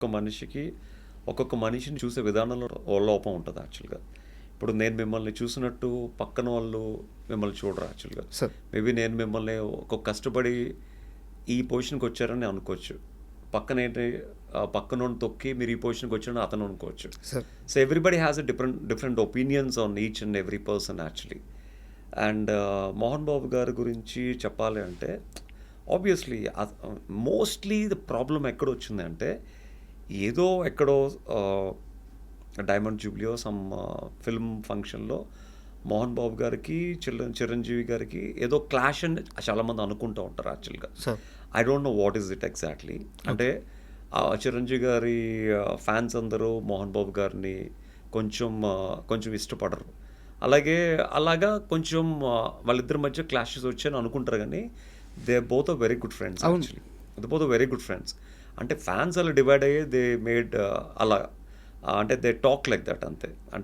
ఒక్కొక్క మనిషికి ఒక్కొక్క మనిషిని చూసే విధానంలో లోపం ఉంటుంది యాక్చువల్గా. ఇప్పుడు నేను మిమ్మల్ని చూసినట్టు పక్కన వాళ్ళు మిమ్మల్ని చూడరు యాక్చువల్గా. సార్ మేబీ నేను మిమ్మల్ని ఒక కష్టపడి ఈ పొజిషన్కి వచ్చారని అనుకోవచ్చు. పక్కన ఏంటి పక్కన తొక్కి మీరు ఈ పొజిషన్కి వచ్చారని అతను అనుకోవచ్చు. Sir so everybody has a different opinions on each and every person actually. And Mohan Babu గారి గురించి చెప్పాలి అంటే ఆబ్వియస్లీ మోస్ట్లీ ద ప్రాబ్లం ఎక్కడొచ్చింది అంటే ఏదో ఎక్కడో డైమండ్ జూబ్లీయో సమ్ ఫిల్మ్ ఫంక్షన్లో మోహన్ బాబు గారికి చిరంజీవి గారికి ఏదో క్లాష్ అని చాలామంది అనుకుంటూ ఉంటారు యాక్చువల్గా. Sir I don't know what is it exactly. అంటే చిరంజీవి గారి ఫ్యాన్స్ అందరూ మోహన్ బాబు గారిని కొంచెం ఇష్టపడరు. అలాగా కొంచెం వాళ్ళిద్దరి మధ్య క్లాషెస్ వచ్చాయని అనుకుంటారు, కానీ they both very good friends అవును. Actually. They both very good friends. అంటే ఫ్యాన్స్ అలా డివైడ్ అయ్యే దే మేడ్ అలా అంటే దే టాక్ లైక్ దట్ అంతే. అంటే